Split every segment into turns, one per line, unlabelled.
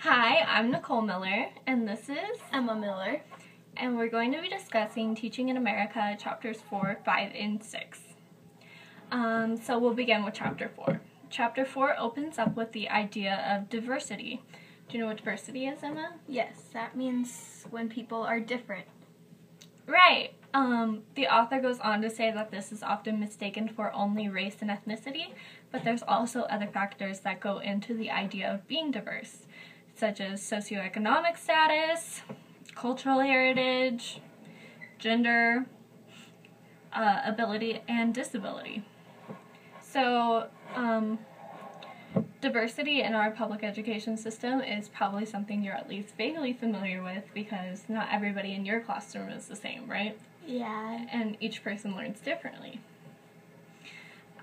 Hi, I'm Nicole Miller, and this is
Emma Miller.
And we're going to be discussing Teaching in America, Chapters 4, 5, and 6. So we'll begin with Chapter 4. Chapter 4 opens up with the idea of diversity. Do you know what diversity is, Emma?
Yes, that means when people are different.
Right. The author goes on to say that this is often mistaken for only race and ethnicity, but there's also other factors that go into the idea of being diverse, such as socioeconomic status, cultural heritage, gender, ability, and disability. So, diversity in our public education system is probably something you're at least vaguely familiar with because not everybody in your classroom is the same, right?
Yeah.
And each person learns differently.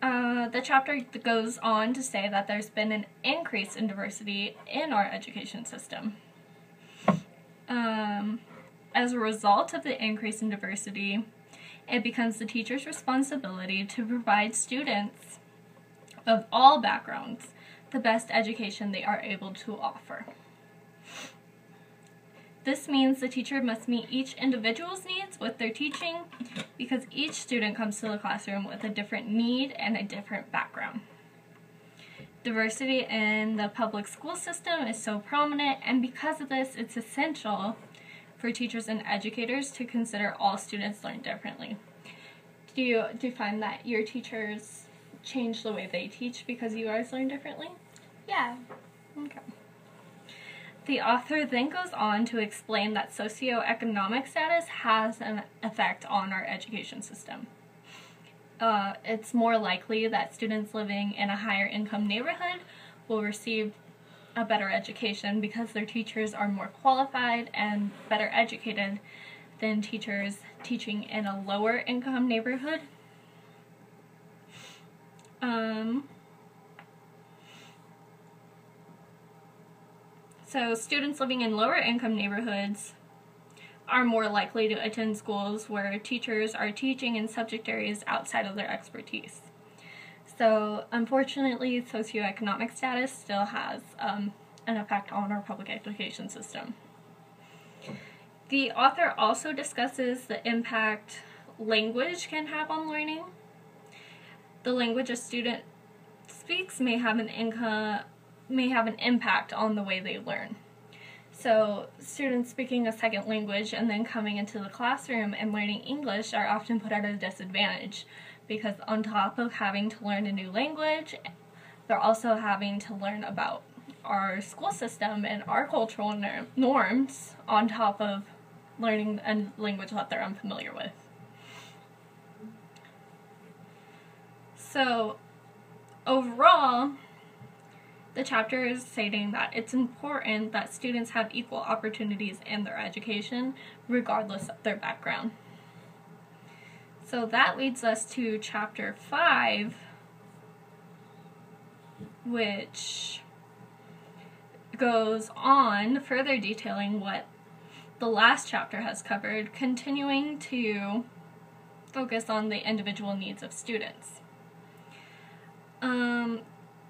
The chapter goes on to say that there's been an increase in diversity in our education system. As a result of the increase in diversity, it becomes the teacher's responsibility to provide students of all backgrounds the best education they are able to offer. This means the teacher must meet each individual's needs with their teaching because each student comes to the classroom with a different need and a different background. Diversity in the public school system is so prominent, and because of this, it's essential for teachers and educators to consider all students learn differently. Do you find that your teachers change the way they teach because you guys learn differently?
Yeah.
Okay. The author then goes on to explain that socioeconomic status has an effect on our education system. It's more likely that students living in a higher income neighborhood will receive a better education because their teachers are more qualified and better educated than teachers teaching in a lower income neighborhood. So students living in lower income neighborhoods are more likely to attend schools where teachers are teaching in subject areas outside of their expertise. So unfortunately, socioeconomic status still has an effect on our public education system. The author also discusses the impact language can have on learning. The language a student speaks may have an impact on the way they learn. So students speaking a second language and then coming into the classroom and learning English are often put at a disadvantage because on top of having to learn a new language, they're also having to learn about our school system and our cultural norms on top of learning a language that they're unfamiliar with. So overall, the chapter is stating that it's important that students have equal opportunities in their education, regardless of their background. So that leads us to Chapter 5, which goes on further detailing what the last chapter has covered, continuing to focus on the individual needs of students.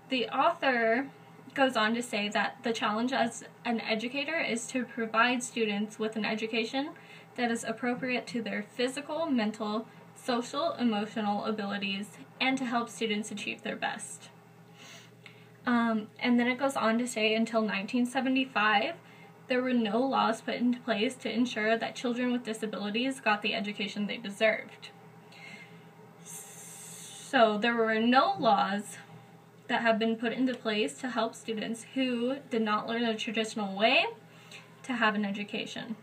The author goes on to say that the challenge as an educator is to provide students with an education that is appropriate to their physical, mental, social, emotional abilities, and to help students achieve their best. And then it goes on to say until 1975, there were no laws put into place to ensure that children with disabilities got the education they deserved. So there were no laws that have been put into place to help students who did not learn a traditional way to have an education.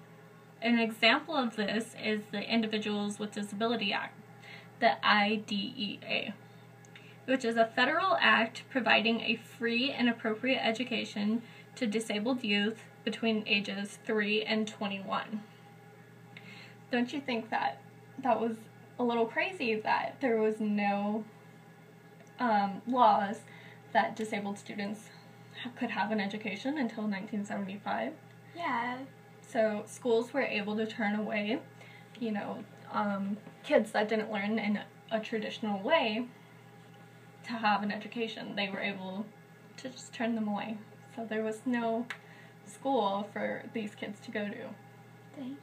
An example of this is the Individuals with Disability Act, the IDEA, which is a federal act providing a free and appropriate education to disabled youth between ages 3 and 21. Don't you think that was a little crazy that there was no laws that disabled students could have an education until 1975?
Yeah.
So schools were able to turn away, kids that didn't learn in a traditional way to have an education. They were able to just turn them away. So there was no school for these kids to go to.
Thanks.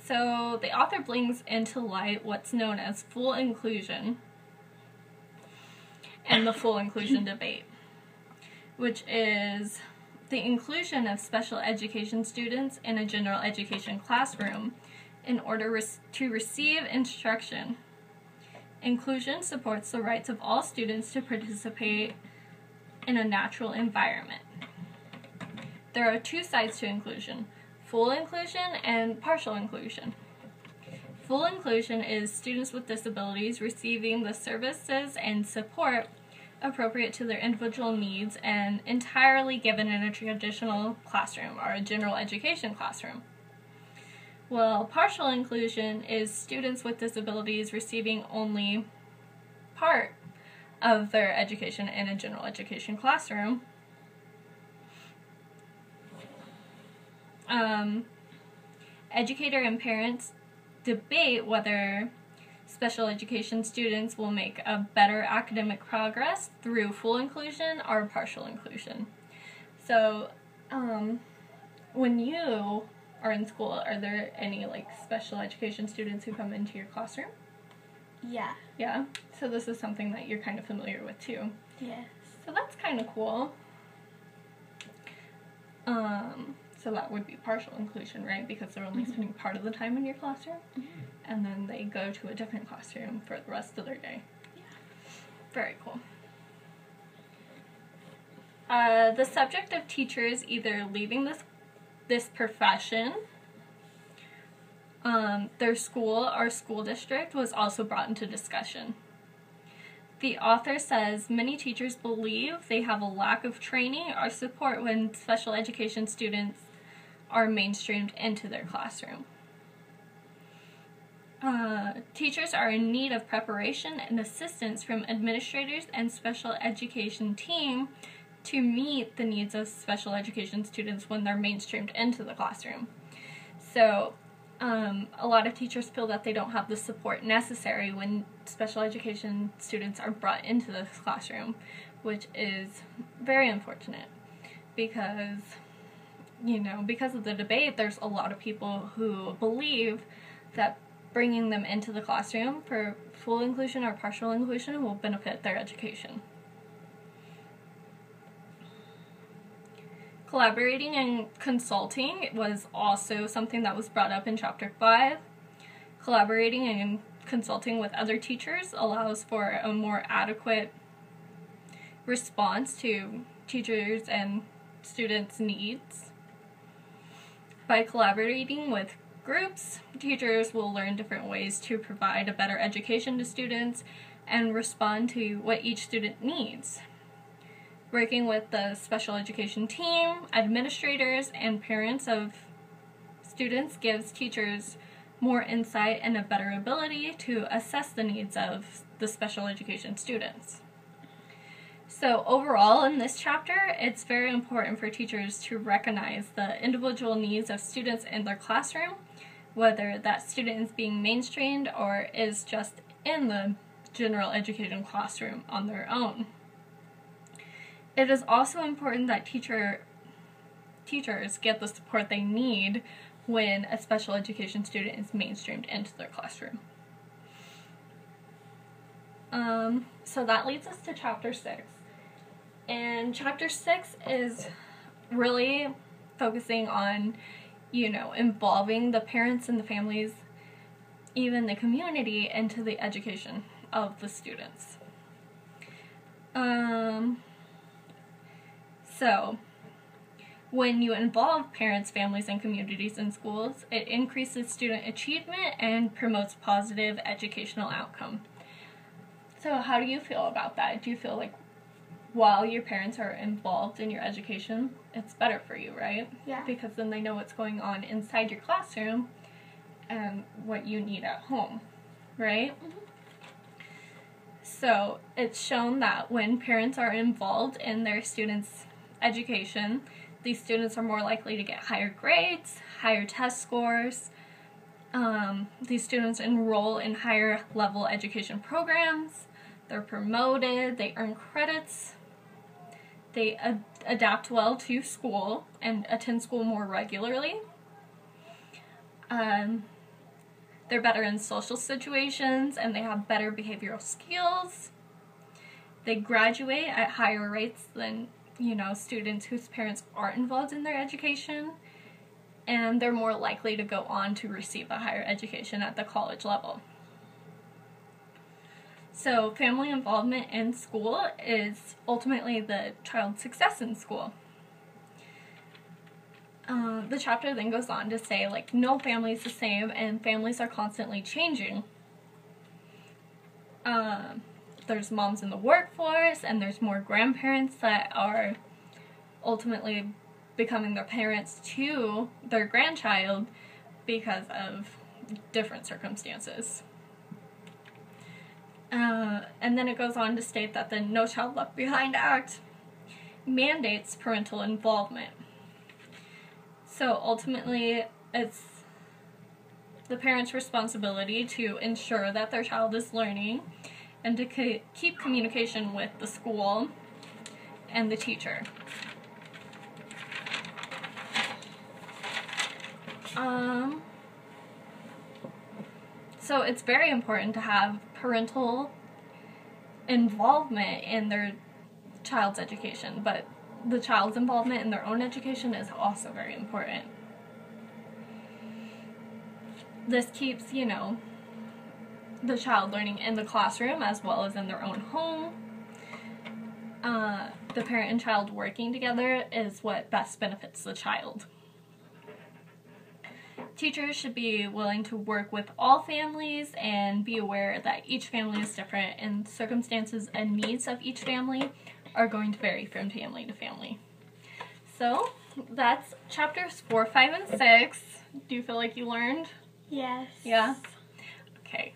So the author brings into light what's known as full inclusion and the full inclusion debate, which is the inclusion of special education students in a general education classroom in order to receive instruction. Inclusion supports the rights of all students to participate in a natural environment. There are two sides to inclusion: full inclusion and partial inclusion. Full inclusion is students with disabilities receiving the services and support appropriate to their individual needs and entirely given in a traditional classroom or a general education classroom. Well, partial inclusion is students with disabilities receiving only part of their education in a general education classroom. Educator and parents debate whether special education students will make a better academic progress through full inclusion or partial inclusion. So, when you are in school, are there any special education students who come into your classroom?
Yeah.
Yeah? So this is something that you're kind of familiar with too.
Yes.
So that's kind of cool. So that would be partial inclusion, right? Because they're only spending part of the time in your classroom, and then they go to a different classroom for the rest of their day.
Yeah.
Very cool. The subject of teachers either leaving this profession, their school or school district was also brought into discussion. The author says many teachers believe they have a lack of training or support when special education students are mainstreamed into their classroom. Teachers are in need of preparation and assistance from administrators and special education team to meet the needs of special education students when they're mainstreamed into the classroom. So, a lot of teachers feel that they don't have the support necessary when special education students are brought into the classroom, which is very unfortunate because, because of the debate, there's a lot of people who believe that bringing them into the classroom for full inclusion or partial inclusion will benefit their education. Collaborating and consulting was also something that was brought up in Chapter 5. Collaborating and consulting with other teachers allows for a more adequate response to teachers and students' needs. By collaborating with groups, teachers will learn different ways to provide a better education to students and respond to what each student needs. Working with the special education team, administrators, and parents of students gives teachers more insight and a better ability to assess the needs of the special education students. So overall, in this chapter, it's very important for teachers to recognize the individual needs of students in their classroom, whether that student is being mainstreamed or is just in the general education classroom on their own. It is also important that teachers get the support they need when a special education student is mainstreamed into their classroom. So that leads us to Chapter 6. And Chapter 6 is really focusing on, involving the parents and the families, even the community, into the education of the students. So, when you involve parents, families, and communities in schools, it increases student achievement and promotes positive educational outcome. So how do you feel about that? Do you feel like while your parents are involved in your education, it's better for you, right?
Yeah.
Because then they know what's going on inside your classroom and what you need at home, right?
Mm-hmm.
So it's shown that when parents are involved in their students' education, these students are more likely to get higher grades, higher test scores. These students enroll in higher level education programs. They're promoted, they earn credits. They adapt well to school and attend school more regularly. They're better in social situations and they have better behavioral skills. They graduate at higher rates than, students whose parents aren't involved in their education. And they're more likely to go on to receive a higher education at the college level. So family involvement in school is ultimately the child's success in school. The chapter then goes on to say, no family is the same and families are constantly changing. There's moms in the workforce and there's more grandparents that are ultimately becoming their parents to their grandchild because of different circumstances. And then it goes on to state that the No Child Left Behind Act mandates parental involvement. So ultimately, it's the parent's responsibility to ensure that their child is learning and to keep communication with the school and the teacher. So it's very important to have parental involvement in their child's education, but the child's involvement in their own education is also very important. This keeps, the child learning in the classroom as well as in their own home. The parent and child working together is what best benefits the child. Teachers should be willing to work with all families and be aware that each family is different and circumstances and needs of each family are going to vary from family to family. So that's chapters 4, 5, and 6. Do you feel like you learned?
Yes.
Yeah? Okay.